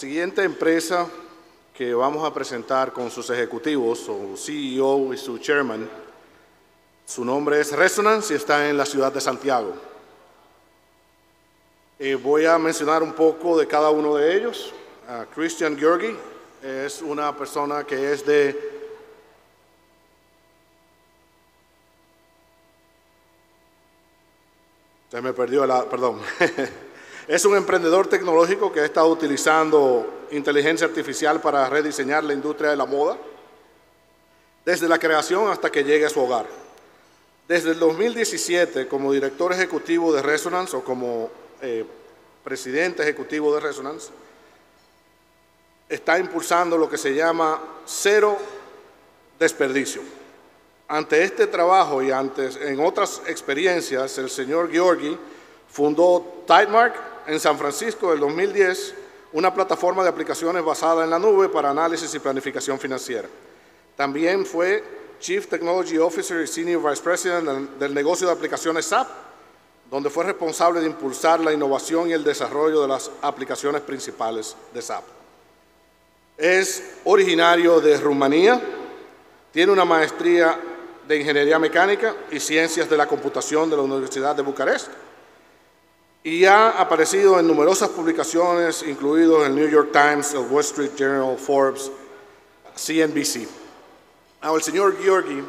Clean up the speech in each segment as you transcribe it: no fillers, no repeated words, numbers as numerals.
La siguiente empresa que vamos a presentar con sus ejecutivos, su CEO y su chairman, su nombre es Resonance y está en la ciudad de Santiago. Voy a mencionar un poco de cada uno de ellos. Christian Georgi es una persona que es Se me perdió perdón. Es un emprendedor tecnológico que ha estado utilizando inteligencia artificial para rediseñar la industria de la moda, desde la creación hasta que llegue a su hogar. Desde el 2017, como director ejecutivo de Resonance o como presidente ejecutivo de Resonance, está impulsando lo que se llama cero desperdicio. Ante este trabajo y antes en otras experiencias, el señor Georgi fundó Tidemark en San Francisco en el 2010, una plataforma de aplicaciones basada en la nube para análisis y planificación financiera. También fue Chief Technology Officer y Senior Vice President del negocio de aplicaciones SAP, donde fue responsable de impulsar la innovación y el desarrollo de las aplicaciones principales de SAP. Es originario de Rumanía, tiene una maestría de Ingeniería Mecánica y Ciencias de la Computación de la Universidad de Bucarest y ha aparecido en numerosas publicaciones, incluidos el New York Times, el Wall Street Journal, Forbes, CNBC. Ahora, el señor Georgi,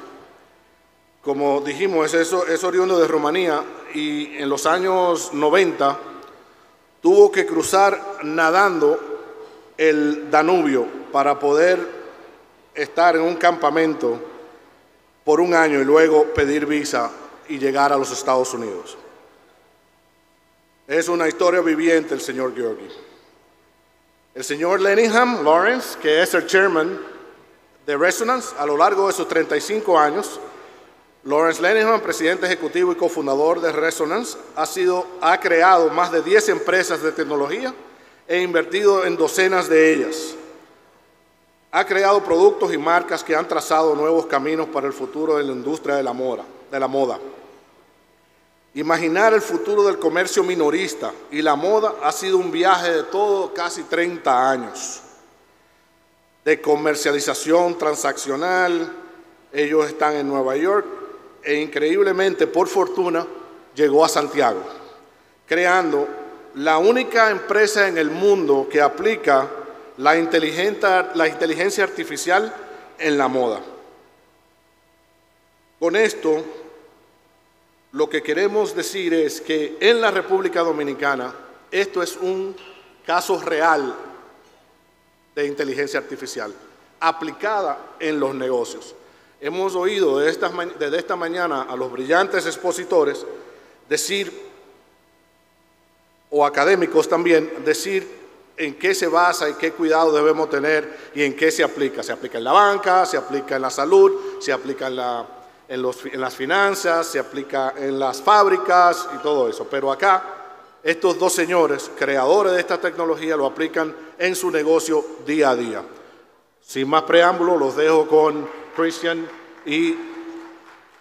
como dijimos, es oriundo de Rumanía y en los años 90 tuvo que cruzar nadando el Danubio para poder estar en un campamento por un año y luego pedir visa y llegar a los Estados Unidos. Es una historia viviente el señor Georgi. El señor Leningham Lawrence, que es el chairman de Resonance a lo largo de sus 35 años, Lawrence Leningham, presidente ejecutivo y cofundador de Resonance, ha creado más de 10 empresas de tecnología e invertido en docenas de ellas. Ha creado productos y marcas que han trazado nuevos caminos para el futuro de la industria de la moda. Imaginar el futuro del comercio minorista y la moda ha sido un viaje de todo casi 30 años, de comercialización transaccional. Ellos están en Nueva York e increíblemente, por fortuna, llegó a Santiago, creando la única empresa en el mundo que aplica la inteligencia artificial en la moda. Con esto, lo que queremos decir es que en la República Dominicana, esto es un caso real de inteligencia artificial aplicada en los negocios. Hemos oído desde esta mañana a los brillantes expositores decir, o académicos también, decir en qué se basa y qué cuidado debemos tener y en qué se aplica. Se aplica en la banca, se aplica en la salud, se aplica en las finanzas, se aplica en las fábricas y todo eso. Pero acá, estos dos señores, creadores de esta tecnología, lo aplican en su negocio día a día. Sin más preámbulo, los dejo con Christian y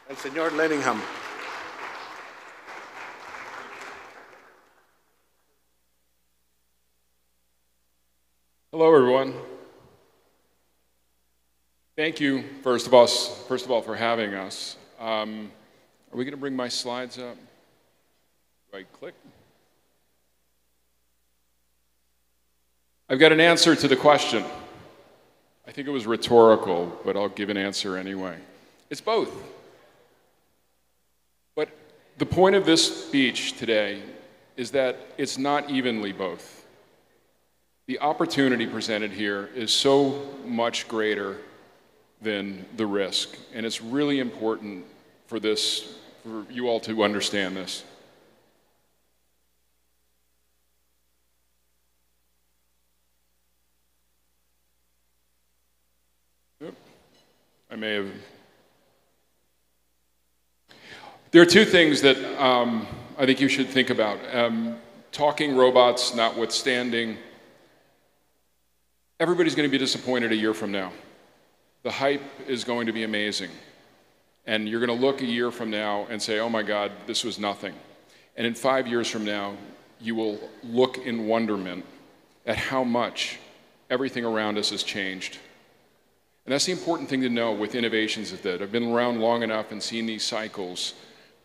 el señor Leningham. Hello, everyone. Thank you, first of all, for having us. Are we going to bring my slides up? Right click. I've got an answer to the question. I think it was rhetorical, but I'll give an answer anyway. It's both. But the point of this speech today is that it's not evenly both. The opportunity presented here is so much greater than the risk, and it's really important for you all to understand this. I may have. There are two things that I think you should think about. Talking robots notwithstanding, everybody's going to be disappointed a year from now. The hype is going to be amazing. And you're going to look a year from now and say, oh my God, this was nothing. And in 5 years from now, you will look in wonderment at how much everything around us has changed. And that's the important thing to know with innovations that I've been around long enough and seen these cycles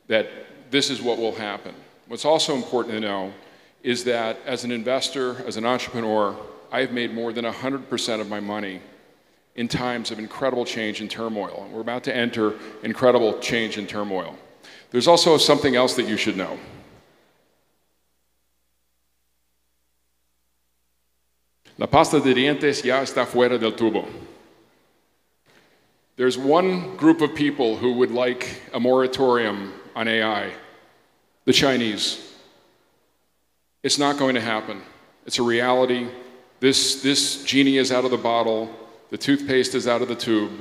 that this is what will happen. What's also important to know is that as an investor, as an entrepreneur, I've made more than 100% of my money in times of incredible change and turmoil. And we're about to enter incredible change and turmoil. There's also something else that you should know. La pasta de dientes ya está fuera del tubo. There's one group of people who would like a moratorium on AI, the Chinese. It's not going to happen. It's a reality. This genie is out of the bottle. The toothpaste is out of the tube.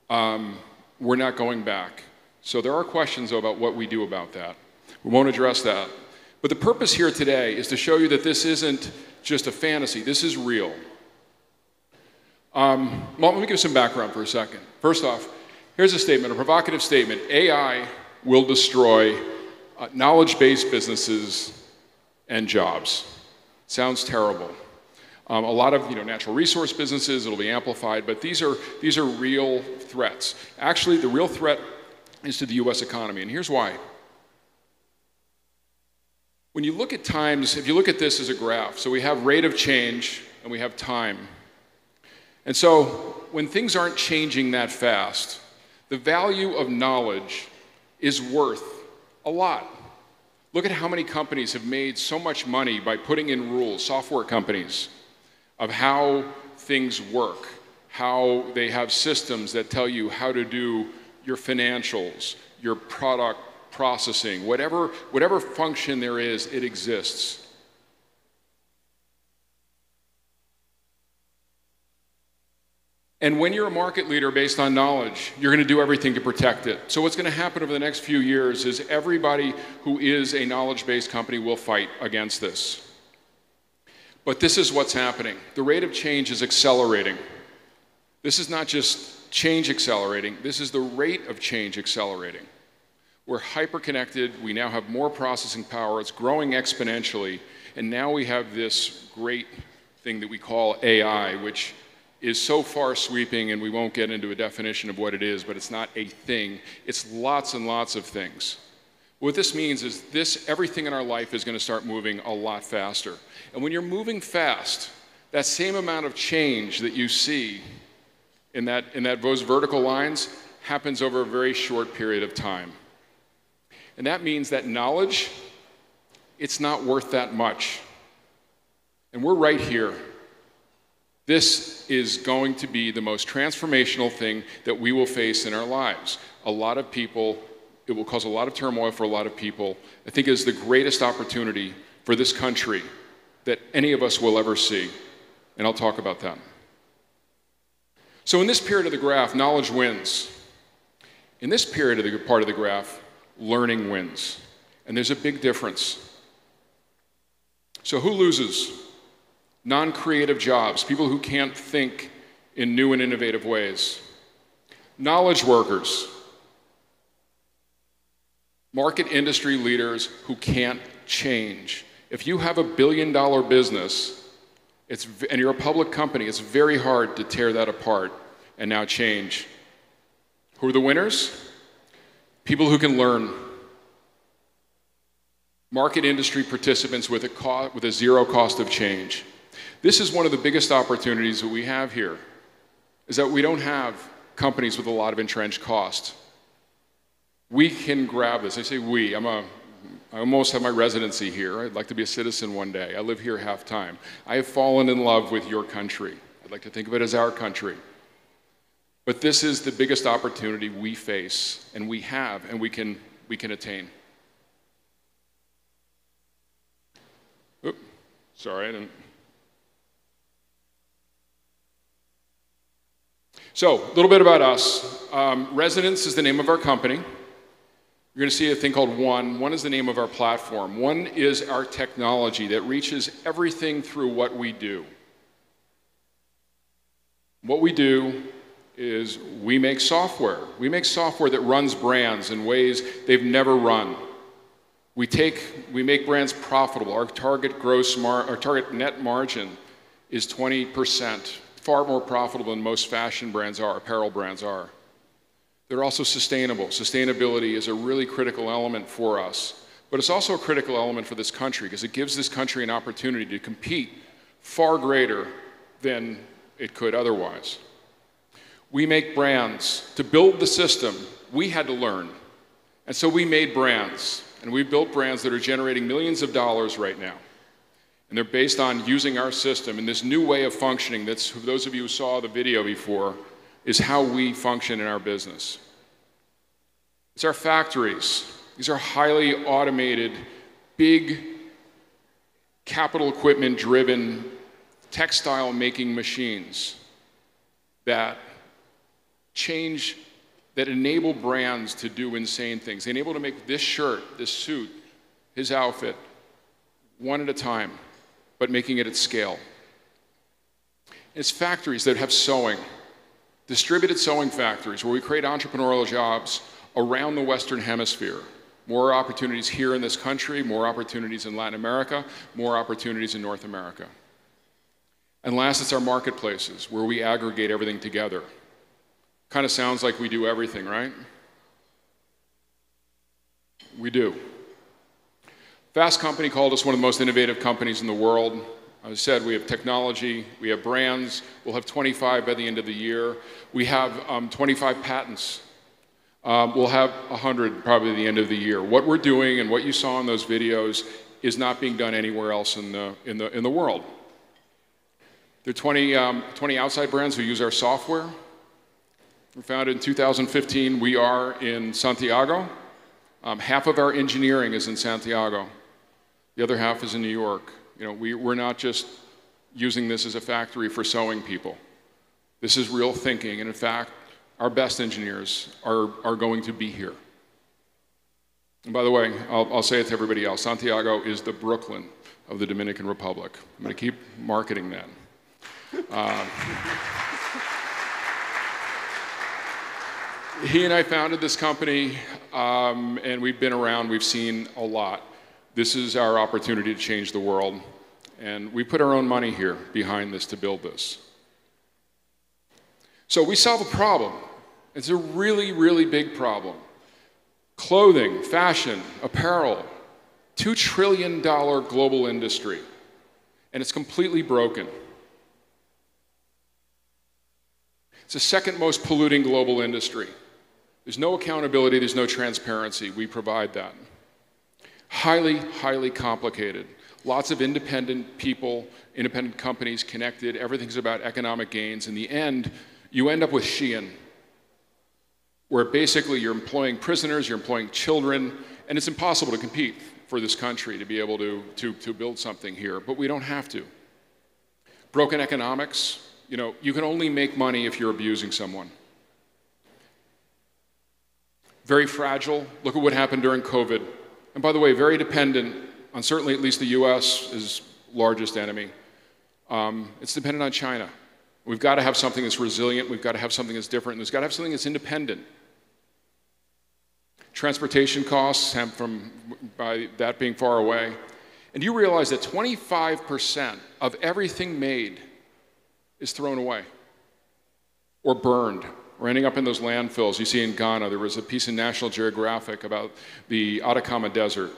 We're not going back. So there are questions, though, about what we do about that. We won't address that. But the purpose here today is to show you that this isn't just a fantasy. This is real. Well, let me give some background for a second. First off, here's a statement, a provocative statement. AI will destroy knowledge-based businesses and jobs. Sounds terrible. A lot of natural resource businesses, it'll be amplified, but these are real threats. Actually, the real threat is to the US economy, and here's why. When you look at times, if you look at this as a graph, so we have rate of change and we have time. And so when things aren't changing that fast, the value of knowledge is worth a lot. Look at how many companies have made so much money by putting in rules, software companies, of how things work, how they have systems that tell you how to do your financials, your product processing, whatever function there is, it exists. And when you're a market leader based on knowledge, you're going to do everything to protect it. So what's going to happen over the next few years is everybody who is a knowledge-based company will fight against this. But this is what's happening. The rate of change is accelerating. This is not just change accelerating, this is the rate of change accelerating. We're hyper-connected, we now have more processing power, it's growing exponentially, and now we have this great thing that we call AI, which is so far sweeping, and we won't get into a definition of what it is, but it's not a thing, it's lots and lots of things. What this means is everything in our life is going to start moving a lot faster. And when you're moving fast, that same amount of change that you see in those vertical lines happens over a very short period of time. And that means that knowledge, it's not worth that much. And we're right here. This is going to be the most transformational thing that we will face in our lives. A lot of people, it will cause a lot of turmoil for a lot of people. I think it is the greatest opportunity for this country that any of us will ever see. And I'll talk about that. So in this period of the graph, knowledge wins. In this period of the part of the graph, learning wins. And there's a big difference. So who loses? Non-creative jobs, people who can't think in new and innovative ways. Knowledge workers. Market industry leaders who can't change. If you have $1 billion business, and you're a public company, it's very hard to tear that apart and now change. Who are the winners? People who can learn. Market industry participants with a zero cost of change. This is one of the biggest opportunities that we have here, is that we don't have companies with a lot of entrenched cost. We can grab this. I say we. I almost have my residency here. I'd like to be a citizen one day. I live here half time. I have fallen in love with your country. I'd like to think of it as our country. But this is the biggest opportunity we face, and we have, and we can attain. Oops, sorry, I didn't. So, a little bit about us. Resonance is the name of our company. You're going to see a thing called One. One is the name of our platform. One is our technology that reaches everything through what we do. What we do is we make software. We make software that runs brands in ways they've never run. We make brands profitable. Our target net margin is 20%, far more profitable than most fashion brands are, apparel brands are. They're also sustainable. Sustainability is a really critical element for us, but it's also a critical element for this country because it gives this country an opportunity to compete far greater than it could otherwise. We make brands. To build the system, we had to learn. And so we made brands, and we built brands that are generating millions of dollars right now. And they're based on using our system and this new way of functioning that's, for those of you who saw the video before, is how we function in our business. It's our factories. These are highly automated, big, capital equipment driven, textile making machines that enable brands to do insane things. They enable to make this shirt, this suit, his outfit, one at a time, but making it at scale. It's factories that have sewing, distributed sewing factories where we create entrepreneurial jobs around the Western Hemisphere. More opportunities here in this country, more opportunities in Latin America, more opportunities in North America. And last, it's our marketplaces where we aggregate everything together. Kind of sounds like we do everything, right? We do. Fast Company called us one of the most innovative companies in the world. As I said, we have technology, we have brands, we'll have 25 by the end of the year. We have 25 patents. We'll have 100 probably at the end of the year. What we're doing and what you saw in those videos is not being done anywhere else in the world. There are 20 outside brands who use our software. We're founded in 2015. We are in Santiago. Half of our engineering is in Santiago. The other half is in New York. You know, we're not just using this as a factory for sewing people. This is real thinking, and in fact, our best engineers are going to be here. And by the way, I'll say it to everybody else, Santiago is the Brooklyn of the Dominican Republic. I'm going to keep marketing that. He and I founded this company, and we've been around, we've seen a lot. This is our opportunity to change the world, and we put our own money here behind this to build this. So we solve a problem. It's a really, really big problem. Clothing, fashion, apparel, $2 trillion global industry, and it's completely broken. It's the second most polluting global industry. There's no accountability, there's no transparency. We provide that. Highly, highly complicated. Lots of independent people, independent companies connected. Everything's about economic gains. In the end, you end up with Shein, where basically you're employing prisoners, you're employing children, and it's impossible to compete for this country to be able to build something here, but we don't have to. Broken economics, you know, you can only make money if you're abusing someone. Very fragile. Look at what happened during COVID. And by the way, very dependent on certainly at least the US is largest enemy. It's dependent on China. We've got to have something that's resilient. We've got to have something that's different. And there's got to have something that's independent. Transportation costs by that being far away. And you realize that 25% of everything made is thrown away or burned or ending up in those landfills. You see in Ghana, there was a piece in National Geographic about the Atacama Desert.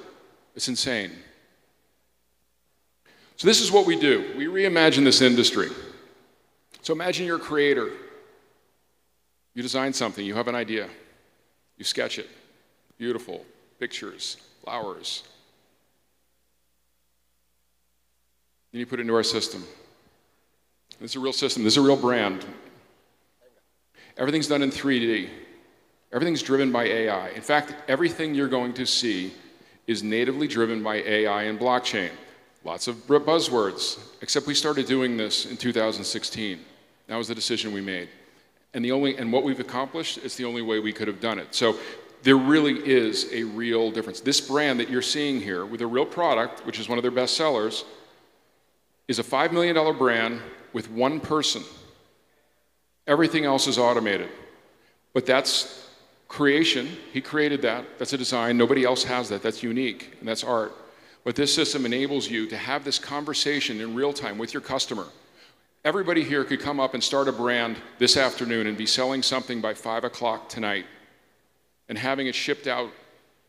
It's insane. So this is what we do. We reimagine this industry. So imagine you're a creator. You design something, you have an idea. You sketch it. Beautiful. Pictures, flowers. Then you put it into our system. This is a real system. This is a real brand. Everything's done in 3D. Everything's driven by AI. In fact, everything you're going to see is natively driven by AI and blockchain. Lots of buzzwords, except we started doing this in 2016. That was the decision we made. And what we've accomplished, it's the only way we could have done it. So there really is a real difference. This brand that you're seeing here with a real product, which is one of their best sellers, is a $5 million brand with one person. Everything else is automated. But that's Creation, he created that. That's a design. Nobody else has that. That's unique, and that's art. But this system enables you to have this conversation in real time with your customer. Everybody here could come up and start a brand this afternoon and be selling something by 5 o'clock tonight and having it shipped out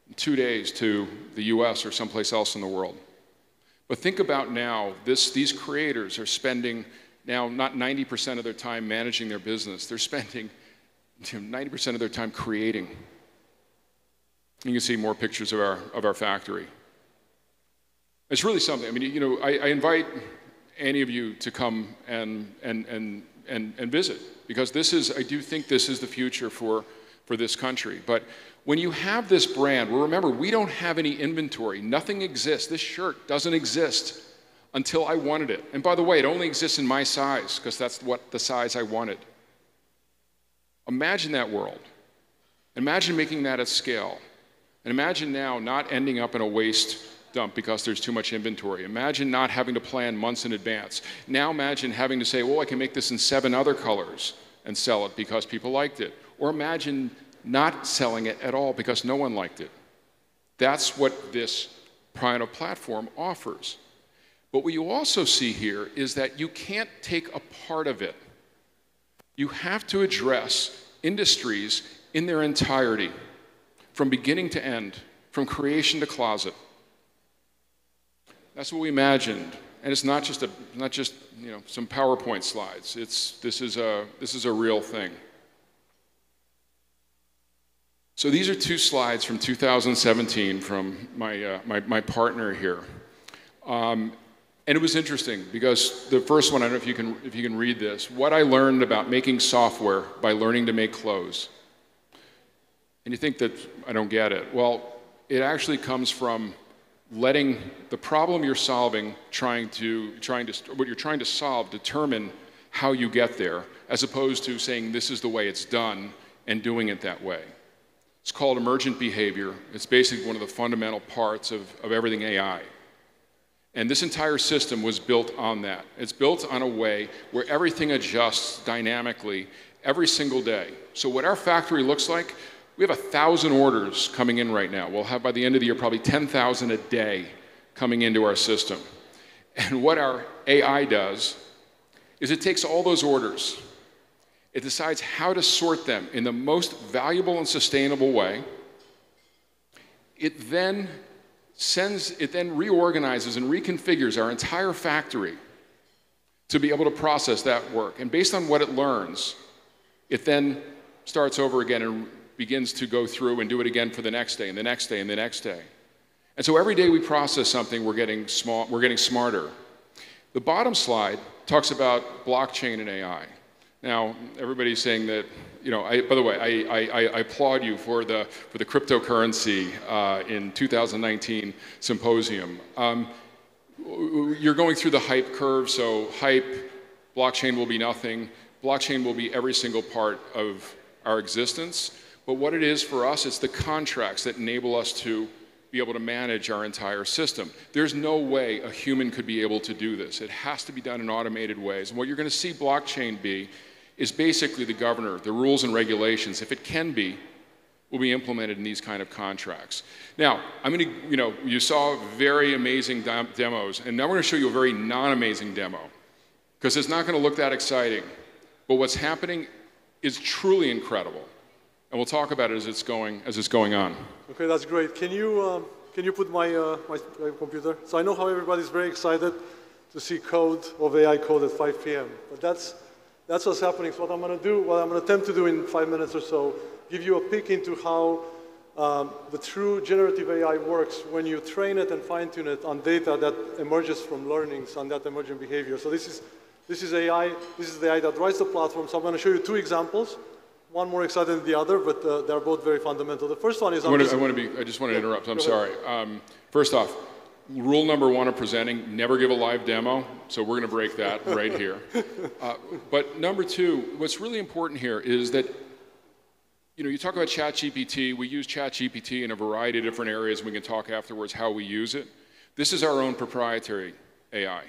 in 2 days to the US or someplace else in the world. But think about now, these creators are spending now not 90% of their time managing their business. They're spending 90% of their time creating. You can see more pictures of our factory. It's really something. I mean, I invite any of you to come and visit, because I do think this is the future for this country. But when you have this brand, well, remember, we don't have any inventory. Nothing exists. This shirt doesn't exist until I wanted it. And by the way, it only exists in my size, because that's the size I wanted. Imagine that world. Imagine making that at scale. And imagine now not ending up in a waste dump because there's too much inventory. Imagine not having to plan months in advance. Now imagine having to say, well, I can make this in 7 other colors and sell it because people liked it. Or imagine not selling it at all because no one liked it. That's what this kind of platform offers. But what you also see here is that you can't take a part of it. You have to address industries in their entirety, from beginning to end, from creation to closet. That's what we imagined, and it's not just some PowerPoint slides. This is a real thing. So these are 2 slides from 2017 from my partner here. And it was interesting because the first one, I don't know if you can read this, what I learned about making software by learning to make clothes. And you think that I don't get it. Well, it actually comes from letting the problem you're solving, what you're trying to solve, determine how you get there, as opposed to saying this is the way it's done and doing it that way. It's called emergent behavior. It's basically one of the fundamental parts of everything AI. And this entire system was built on that. It's built on a way where everything adjusts dynamically every single day. So what our factory looks like, we have 1,000 orders coming in right now. We'll have by the end of the year probably 10,000 a day coming into our system. And what our AI does is it takes all those orders, it decides how to sort them in the most valuable and sustainable way. It then reorganizes and reconfigures our entire factory to be able to process that work. And based on what it learns, it then starts over again and begins to go through and do it again for the next day and the next day and the next day. And so every day we process something, we're getting smarter. The bottom slide talks about blockchain and AI. Now, everybody's saying that, by the way, I applaud you for the cryptocurrency in 2019 symposium. You're going through the hype curve, so hype, blockchain will be nothing. Blockchain will be every single part of our existence. But what it is for us, it's the contracts that enable us to be able to manage our entire system. There's no way a human could be able to do this. It has to be done in automated ways. And what you're going to see blockchain be is basically the governor, the rules and regulations, if it can be, will be implemented in these kind of contracts. Now, I'm going to, you saw very amazing demos, and now we're going to show you a very non-amazing demo, because it's not going to look that exciting. But what's happening is truly incredible. And we'll talk about it as it's going on. Okay, that's great. Can you put my computer? So I know how everybody's very excited to see code of AI code at 5 p.m. But that's what's happening. So what I'm going to attempt to do in 5 minutes or so, give you a peek into how the true generative AI works when you train it and fine-tune it on data that emerges from learnings on that emergent behavior. So this is AI. This is the AI that drives the platform. So I'm going to show you 2 examples. One more exciting than the other, but they're both very fundamental. The first one is... I just want to interrupt. I'm sorry. First off, rule number 1 of presenting, never give a live demo. So we're going to break that right here. But number 2, what's really important here is that, you talk about ChatGPT. We use ChatGPT in a variety of different areas. We can talk afterwards how we use it. This is our own proprietary AI.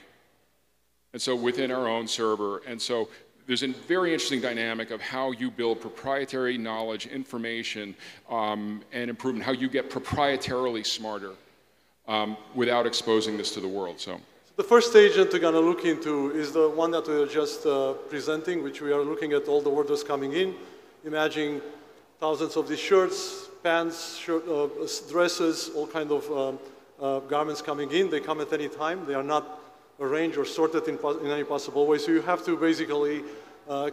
And so within our own server. And so there's a very interesting dynamic of how you build proprietary knowledge, information, and improvement, how you get proprietarily smarter without exposing this to the world. So the first agent we're going to look into is the one that we were just presenting, which we are looking at all the orders coming in. Imagine thousands of these shirts, pants, dresses, all kind of garments coming in. They come at any time. They are not arranged or sorted in any possible way. So you have to basically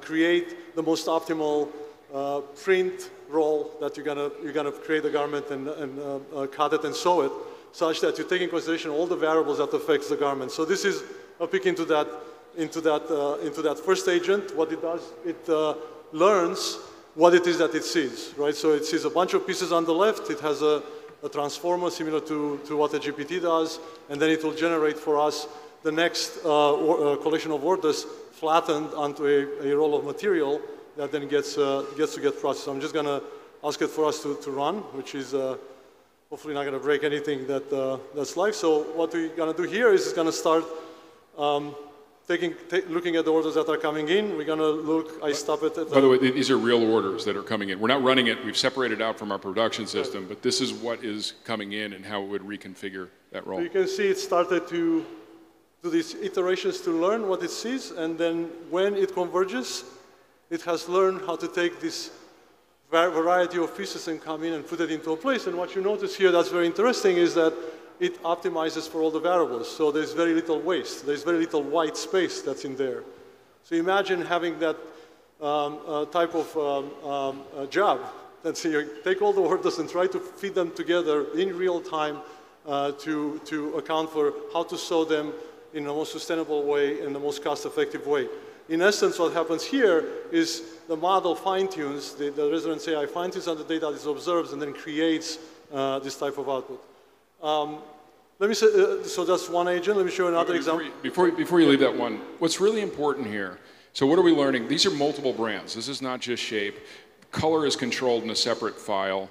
create the most optimal print roll that you're gonna create the garment and cut it and sew it, such that you take in consideration all the variables that affects the garment. So this is a peek into that first agent. What it does, it learns what it is that it sees, right? So it sees a bunch of pieces on the left. It has a transformer similar to what a GPT does, and then it will generate for us the next collection of orders flattened onto a roll of material that then gets to get processed. So I'm just gonna ask it for us to run, which is hopefully not gonna break anything that's live. So what we're gonna do here is it's gonna start looking at the orders that are coming in. We're gonna look, I stop it at By the way, these are real orders that are coming in. We're not running it, we've separated out from our production system, but this is what is coming in and how it would reconfigure that role. So you can see it started to do these iterations to learn what it sees, and then when it converges, it has learned how to take this variety of pieces and come in and put it into a place. And what you notice here that's very interesting is that it optimizes for all the variables. So there's very little waste. There's very little white space that's in there. So imagine having that type of job. Let's say you take all the orders and try to feed them together in real time to account for how to sew them in the most sustainable way and the most cost-effective way. In essence, what happens here is the model fine-tunes, the Resonance AI fine-tunes on the data that is observed and then creates this type of output. Let me say, so that's one agent. Let me show you another example. Before you leave that one, what's really important here, so what are we learning? These are multiple brands. This is not just shape. Color is controlled in a separate file.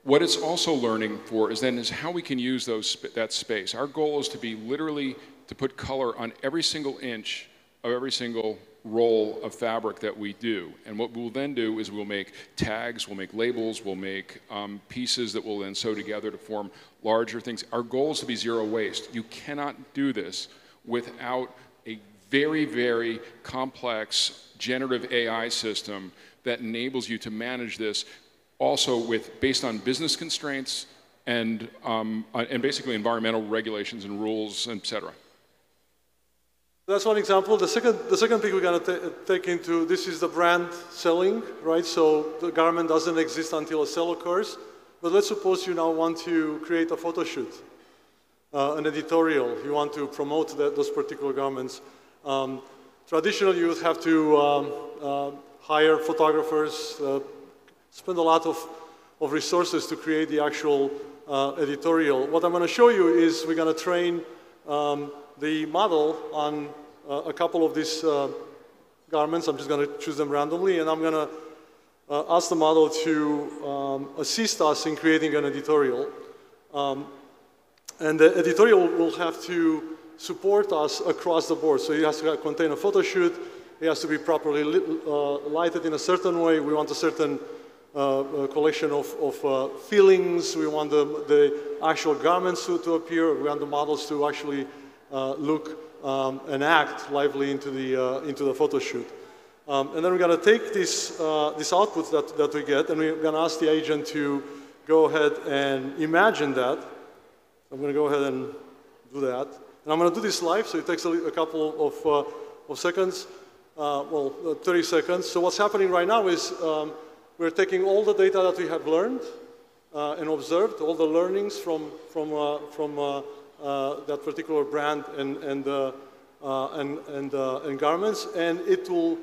What it's also learning for is how we can use that space. Our goal is to be literally to put color on every single inch of every single roll of fabric that we do. And what we'll then do is we'll make tags, we'll make labels, we'll make pieces that we'll then sew together to form larger things. Our goal is to be zero waste. You cannot do this without a very, very complex generative AI system that enables you to manage this also based on business constraints and basically environmental regulations and rules, et cetera. That's one example. The second thing we're going to take into, this is the brand selling, right? So the garment doesn't exist until a sale occurs. But let's suppose you now want to create a photo shoot, an editorial. You want to promote those particular garments. Traditionally, you would have to hire photographers, spend a lot of resources to create the actual editorial. What I'm going to show you is we're going to train the model on a couple of these garments. I'm just going to choose them randomly, and I'm going to ask the model to assist us in creating an editorial. And the editorial will have to support us across the board. So it has to contain a photo shoot. It has to be properly lighted in a certain way. We want a certain collection of feelings. We want the actual garments to appear. We want the models to actually look and act lively into the photo shoot. And then we're going to take this output that we get, and we're going to ask the agent to go ahead and imagine that. I'm going to go ahead and do that. And I'm going to do this live, so it takes a couple of seconds, 30 seconds. So what's happening right now is we're taking all the data that we have learned and observed, all the learnings from that particular brand and garments, and it will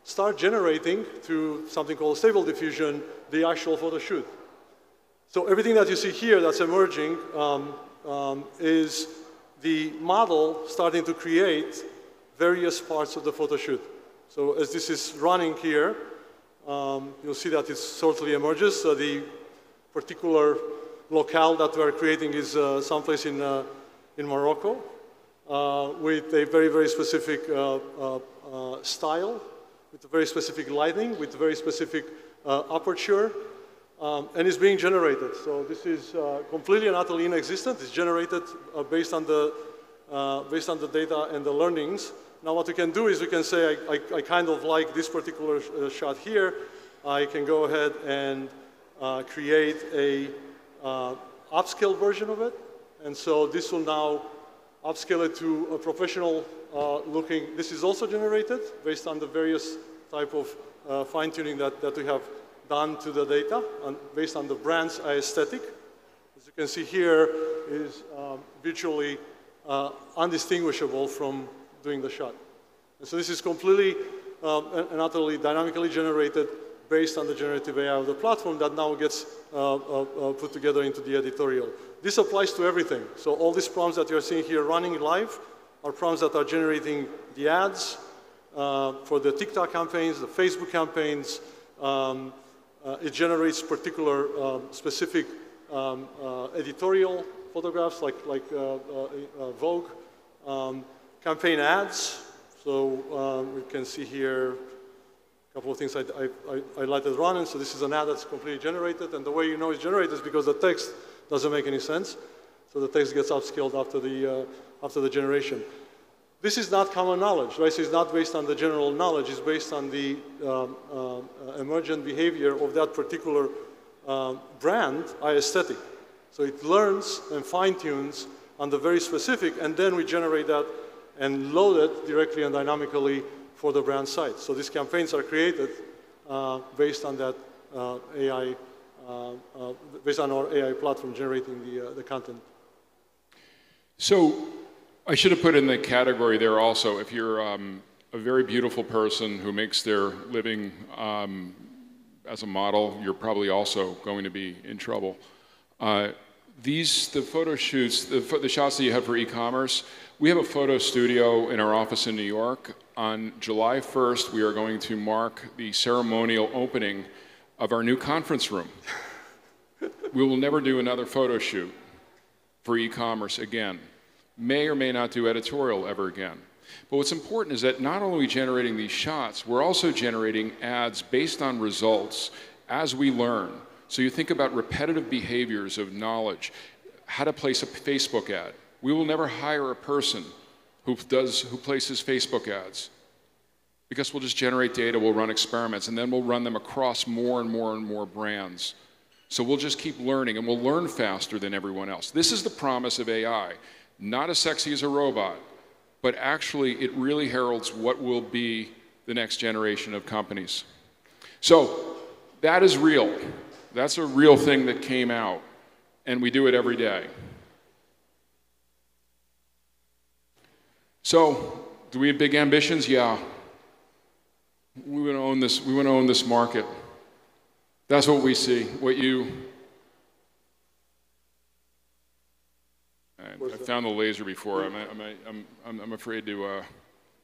start generating through something called stable diffusion the actual photo shoot. So everything that you see here that's emerging is the model starting to create various parts of the photo shoot. So as this is running here, you'll see that it shortly emerges. So the particular locale that we are creating is someplace in Morocco. with a very, very specific style, with a very specific lighting, with a very specific aperture, and it's being generated. So this is completely and utterly inexistent. It's generated based on the data and the learnings. Now what we can do is we can say, I kind of like this particular shot here. I can go ahead and create a upscale version of it. And so this will now upscale it to a professional looking. This is also generated based on the various type of fine-tuning that we have done to the data and based on the brand's aesthetic. As you can see here, is virtually undistinguishable from doing the shot. And so this is completely and utterly dynamically generated based on the generative AI of the platform that now gets put together into the editorial. This applies to everything. So all these prompts that you're seeing here running live are prompts that are generating the ads for the TikTok campaigns, the Facebook campaigns. It generates particular specific editorial photographs like Vogue, campaign ads. So we can see here a couple of things I let it run, and so this is an ad that's completely generated, and the way you know it's generated is because the text doesn't make any sense. So the text gets upscaled after the generation. This is not common knowledge, right? So it's not based on the general knowledge, it's based on the emergent behavior of that particular brand aesthetic. So it learns and fine-tunes on the very specific, and then we generate that and load it directly and dynamically for the brand site. So these campaigns are created based on that AI, based on our AI platform generating the content. So I should have put in the category there also, if you're a very beautiful person who makes their living as a model, you're probably also going to be in trouble. The photo shoots, the shots that you have for e-commerce, we have a photo studio in our office in New York. On July 1st, we are going to mark the ceremonial opening of our new conference room. We will never do another photo shoot for e-commerce again. May or may not do editorial ever again. But what's important is that not only are we generating these shots, we're also generating ads based on results as we learn. So you think about repetitive behaviors of knowledge, how to place a Facebook ad. We will never hire a person who places Facebook ads because we'll just generate data, we'll run experiments, and then we'll run them across more and more and more brands. So we'll just keep learning, and we'll learn faster than everyone else. This is the promise of AI. Not as sexy as a robot, but actually it really heralds what will be the next generation of companies. So that is real. That's a real thing that came out, and we do it every day. So, do we have big ambitions? Yeah. We want to own this. We want to own this market. That's what we see. What you. I found the laser before. I'm afraid to. All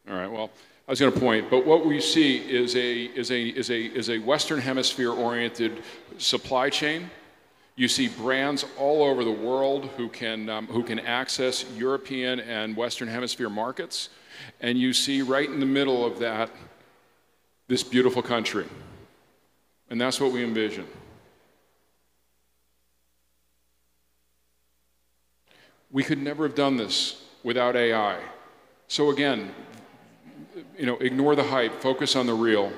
right. Well, I was going to point, but what we see is a Western Hemisphere-oriented supply chain. You see brands all over the world who can access European and Western Hemisphere markets, and you see right in the middle of that this beautiful country, and that's what we envision. We could never have done this without AI. So again, ignore the hype, focus on the real.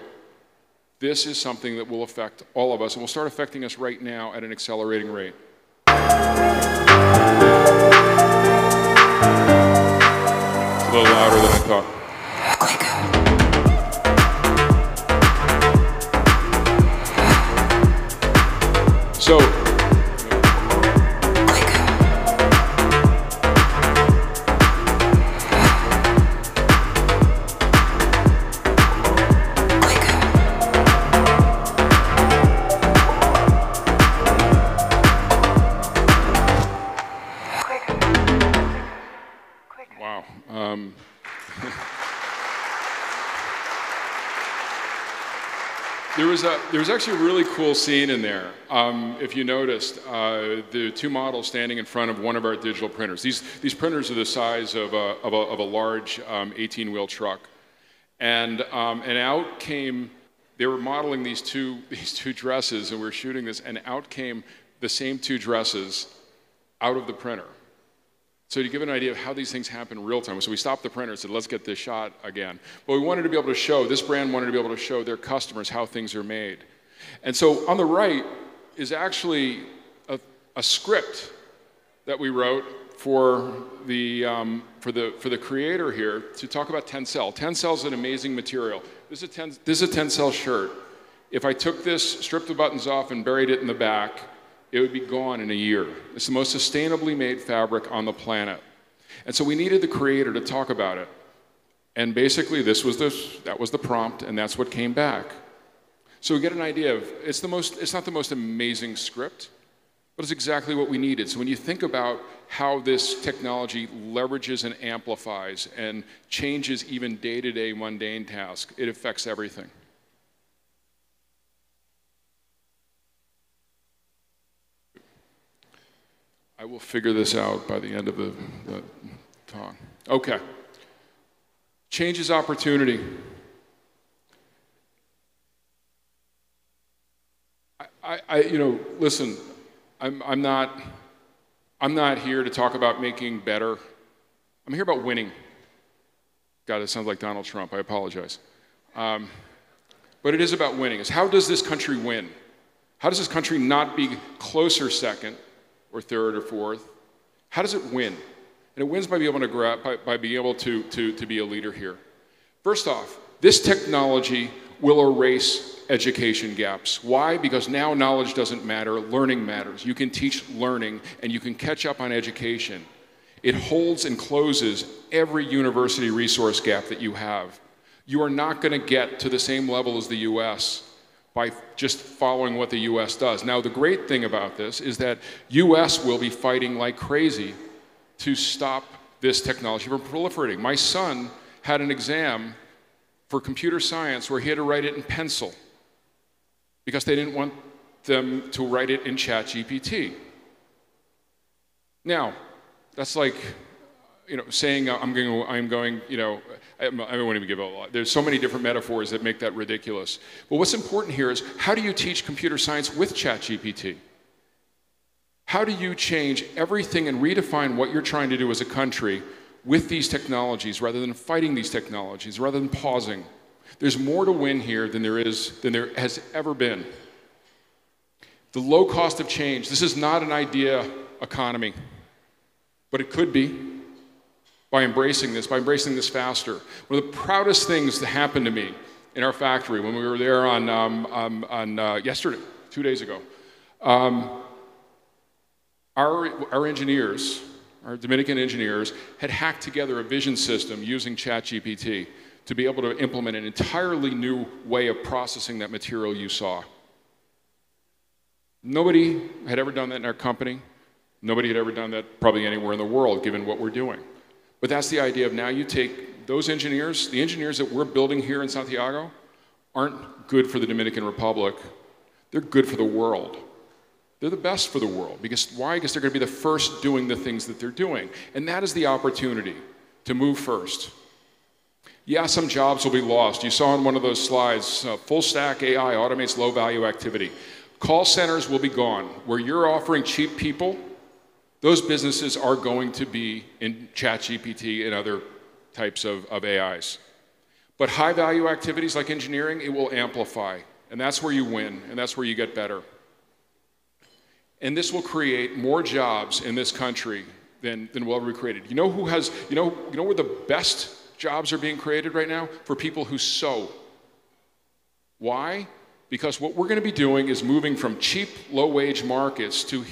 This is something that will affect all of us, and will start affecting us right now at an accelerating rate. It's a little louder than I thought. So, wow. There was actually a really cool scene in there. If you noticed, the two models standing in front of one of our digital printers. These printers are the size of a large 18-wheel truck, and out came. They were modeling these two dresses, and we were shooting this, and out came the same two dresses out of the printer. So to give an idea of how these things happen in real time, so we stopped the printer and said, let's get this shot again. But we wanted to be able to show, this brand wanted to be able to show their customers how things are made. And so on the right is actually a script that we wrote for the creator here to talk about Tencel. Tencel is an amazing material. This is a Tencel shirt. If I took this, stripped the buttons off, and buried it in the back, it would be gone in a year. It's the most sustainably made fabric on the planet. And so we needed the creator to talk about it. And basically that was the prompt, and that's what came back. So we get an idea of, it's not the most amazing script, but it's exactly what we needed. So when you think about how this technology leverages and amplifies and changes even day-to-day mundane tasks, it affects everything. I will figure this out by the end of the talk. Okay. Change is opportunity. Listen, I'm not here to talk about making better. I'm here about winning. God, it sounds like Donald Trump. I apologize. But it is about winning. It's how does this country win? How does this country not be closer second or third or fourth? How does it win? And it wins by being able to be a leader here. First off, this technology will erase education gaps. Why? Because now knowledge doesn't matter, learning matters. You can teach learning and you can catch up on education. It holds and closes every university resource gap that you have. You are not going to get to the same level as the US by just following what the US does. Now, the great thing about this is that US will be fighting like crazy to stop this technology from proliferating. My son had an exam for computer science where he had to write it in pencil because they didn't want them to write it in ChatGPT. Now, that's like, saying I won't even give a lot. There's so many different metaphors that make that ridiculous. But what's important here is, how do you teach computer science with ChatGPT? How do you change everything and redefine what you're trying to do as a country with these technologies rather than fighting these technologies, rather than pausing? There's more to win here than there has ever been. The low cost of change. This is not an idea economy, but it could be. By embracing this faster. One of the proudest things that happened to me in our factory when we were there on yesterday, 2 days ago, our engineers, our Dominican engineers, had hacked together a vision system using ChatGPT to be able to implement an entirely new way of processing that material you saw. Nobody had ever done that in our company. Nobody had ever done that probably anywhere in the world, given what we're doing. But that's the idea of, now you take those engineers, the engineers that we're building here in Santiago aren't good for the Dominican Republic. They're good for the world. They're the best for the world. Because why? Because they're going to be the first doing the things that they're doing. And that is the opportunity to move first. Yeah, some jobs will be lost. You saw on one of those slides, full stack AI automates low value activity. Call centers will be gone. Where you're offering cheap people, those businesses are going to be in ChatGPT and other types of AIs. But high value activities like engineering, it will amplify. And that's where you win, and that's where you get better. And this will create more jobs in this country than will ever be created. You know where the best jobs are being created right now? For people who sew. Why? Because what we're going to be doing is moving from cheap, low-wage markets to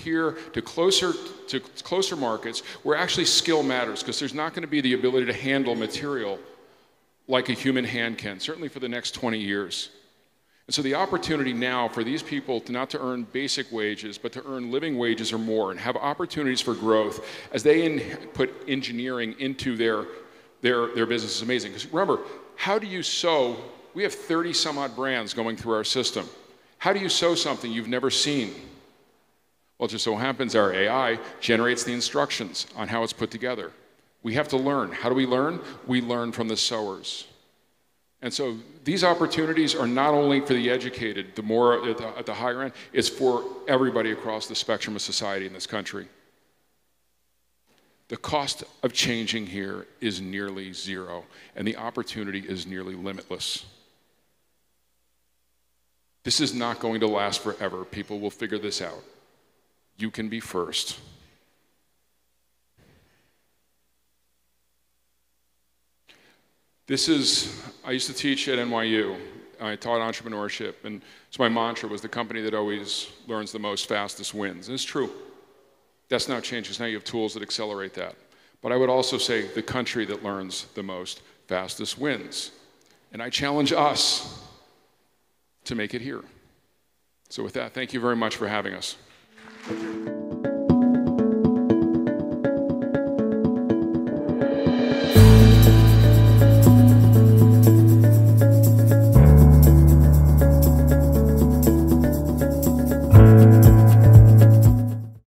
closer markets where actually skill matters, because there's not going to be the ability to handle material like a human hand can, certainly for the next 20 years. And so the opportunity now for these people not to earn basic wages, but to earn living wages or more and have opportunities for growth as they put engineering into their business is amazing. Because remember, how do you sew We have 30 some odd brands going through our system. How do you sew something you've never seen? Well, it just so happens our AI generates the instructions on how it's put together. We have to learn. How do we learn? We learn from the sewers. And so these opportunities are not only for the educated, the more at the higher end, it's for everybody across the spectrum of society in this country. The cost of changing here is nearly zero, and the opportunity is nearly limitless. This is not going to last forever. People will figure this out. You can be first. I used to teach at NYU. I taught entrepreneurship, and so my mantra was the company that always learns the most fastest wins. And it's true. That's now changed because now you have tools that accelerate that. But I would also say the country that learns the most fastest wins. And I challenge us to make it here. So with that, thank you very much for having us.